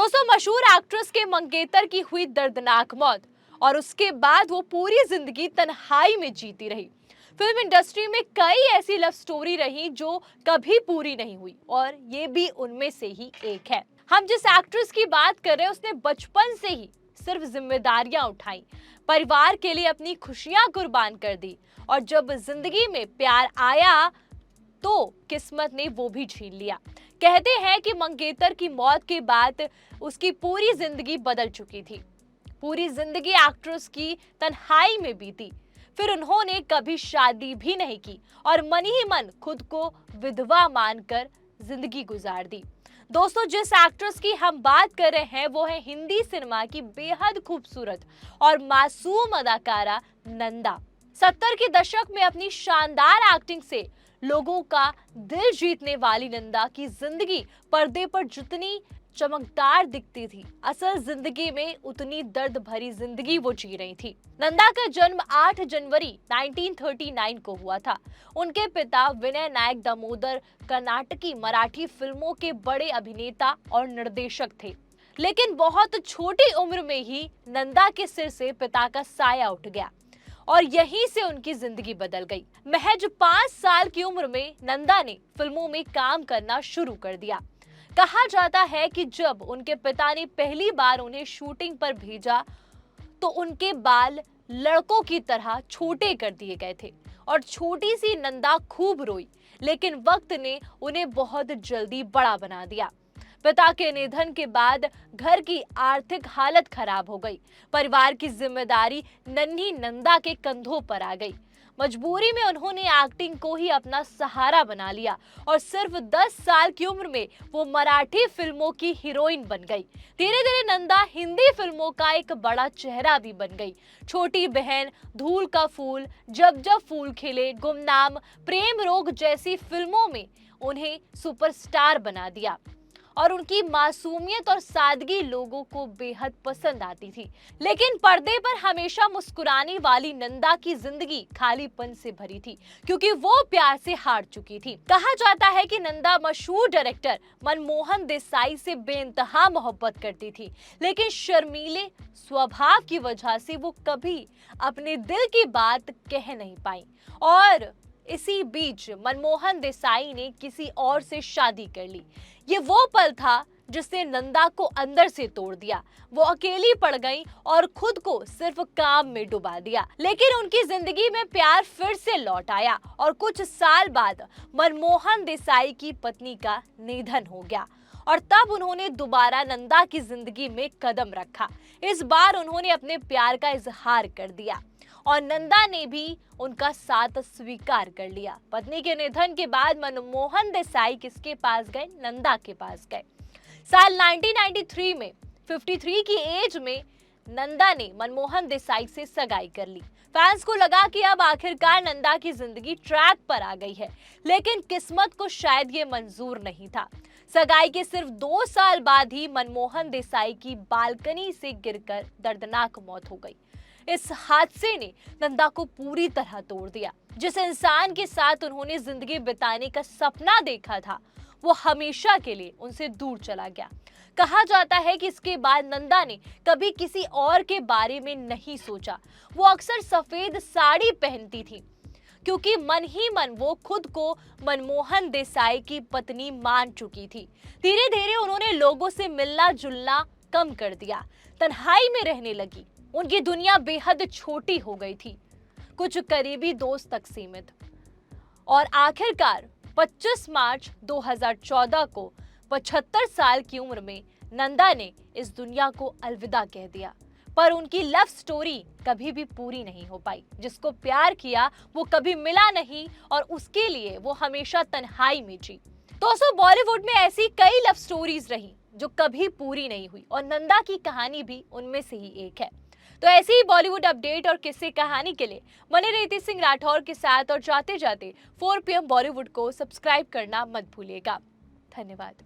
दोस्तों, मशहूर एक्ट्रेस के मंगेतर की हुई दर्दनाक मौत और उसके बाद वो पूरी जिंदगी तन्हाई में जीती रही। फिल्म इंडस्ट्री में कई ऐसी लव स्टोरी रही जो कभी पूरी नहीं हुई और ये भी उनमें से ही एक है। हम जिस एक्ट्रेस की बात कर रहे हैं उसने बचपन से ही सिर्फ जिम्मेदारियां उठाई, परिवार के लिए अपनी खुशियां कुर्बान कर दी और जब जिंदगी में प्यार आया तो किस्मत ने वो भी छीन लिया। कहते हैं कि मंगेतर की मौत के बाद उसकी पूरी जिंदगी बदल चुकी थी। पूरी जिंदगी एक्ट्रेस की तन्हाई में बीती। फिर उन्होंने कभी शादी भी नहीं की और मन ही मन खुद को विधवा मानकर जिंदगी गुजार दी। दोस्तों, जिस एक्ट्रेस की हम बात कर रहे हैं वो है हिंदी सिनेमा की बेहद खूबसूरत और मासूम अदाकारा नंदा। 70 के दशक में अपनी शानदार एक्टिंग से लोगों का दिल जीतने वाली नंदा की जिंदगी पर्दे पर जितनी चमकदार दिखती थी, असल जिंदगी में उतनी दर्द भरी जिंदगी वो जी रही थी। नंदा का जन्म 8 जनवरी 1939 को हुआ था। उनके पिता विनय नायक दामोदर कर्नाटकी मराठी फिल्मों के बड़े अभिनेता और निर्देशक थे, लेकिन बहुत छोटी उम्र में ही नंदा के सिर से पिता का साया उठ गया और यहीं से उनकी जिंदगी बदल गई। महज 5 साल की उम्र में नंदा ने फिल्मों में काम करना शुरू कर दिया। कहा जाता है कि जब उनके पिता ने पहली बार उन्हें शूटिंग पर भेजा तो उनके बाल लड़कों की तरह छोटे कर दिए गए थे और छोटी सी नंदा खूब रोई, लेकिन वक्त ने उन्हें बहुत जल्दी बड़ा बना दिया। पिता के निधन के बाद घर की आर्थिक हालत खराब हो गई। परिवार की जिम्मेदारी नन्ही नंदा के कंधों पर आ गई। मजबूरी में उन्होंने एक्टिंग को ही अपना सहारा बना लिया और सिर्फ 10 साल की उम्र में वो मराठी फिल्मों की हीरोइन बन गई। धीरे धीरे नंदा हिंदी फिल्मों का एक बड़ा चेहरा भी बन गई। छोटी बहन, धूल का फूल, जब जब फूल खिले, गुमनाम, प्रेम रोग जैसी फिल्मों में उन्हें सुपरस्टार बना दिया और उनकी मासूमियत और सादगी लोगों को बेहद पसंद आती थी। लेकिन पर्दे पर हमेशा मुस्कुराने वाली नंदा की जिंदगी खालीपन से भरी थी, क्योंकि वो प्यार से हार चुकी थी। कहा जाता है कि नंदा मशहूर डायरेक्टर मनमोहन देसाई से बेइंतहा मोहब्बत करती थी, लेकिन शर्मीले स्वभाव की वजह से वो कभी अपने दिल की बात कह नहीं पाई और इसी बीच मनमोहन देसाई ने किसी और से शादी कर ली। ये वो पल था जिसने नंदा को अंदर से तोड़ दिया। वो अकेली पड़ गई और खुद को सिर्फ काम में डुबा दिया। लेकिन उनकी जिंदगी में प्यार फिर से लौट आया और कुछ साल बाद मनमोहन देसाई की पत्नी का निधन हो गया और तब उन्होंने दोबारा नंदा की जिंदगी में कदम रखा। इस बार उन्होंने अपने प्यार का इजहार कर दिया और नंदा ने भी उनका साथ स्वीकार कर लिया। पत्नी के निधन के बाद मनमोहन देसाई किसके पास गए? नंदा के पास गए। साल 1993 में 53 की एज में नंदा ने मनमोहन देसाई से सगाई कर ली। फैंस को लगा कि अब आखिरकार नंदा की जिंदगी ट्रैक पर आ गई है, लेकिन किस्मत को शायद ये मंजूर नहीं था। सगाई के सिर्फ 2 साल बाद ही मनमोहन देसाई की बालकनी से गिरकर दर्दनाक मौत हो गई। इस हादसे ने नंदा को पूरी तरह तोड़ दिया। जिस इंसान के साथ उन्होंने जिंदगी बिताने का सपना देखा था वो हमेशा के लिए उनसे दूर चला गया। कहा जाता है कि इसके बाद नंदा ने कभी किसी और के बारे में नहीं सोचा। वो अक्सर सफेद साड़ी पहनती थी क्योंकि मन ही मन वो खुद को मनमोहन देसाई की पत्नी मान चुकी थी। धीरे धीरे उन्होंने लोगों से मिलना जुलना कम कर दिया, तन्हाई में रहने लगी। उनकी दुनिया बेहद छोटी हो गई थी, कुछ करीबी दोस्त तक सीमित। और आखिरकार 25 मार्च 2014 को 75 साल की उम्र में नंदा ने इस दुनिया को अलविदा कह दिया। पर उनकी लव स्टोरी कभी भी पूरी नहीं हो पाई। जिसको प्यार किया वो कभी मिला नहीं और उसके लिए वो हमेशा तन्हाई में जी। दोस्तों, बॉलीवुड में ऐसी कई लव स्टोरीज रही जो कभी पूरी नहीं हुई और नंदा की कहानी भी उनमें से ही एक है। तो ऐसी ही बॉलीवुड अपडेट और किस्से कहानी के लिए बने रीति सिंह राठौर के साथ और जाते जाते 4 PM बॉलीवुड को सब्सक्राइब करना मत भूलिएगा। धन्यवाद।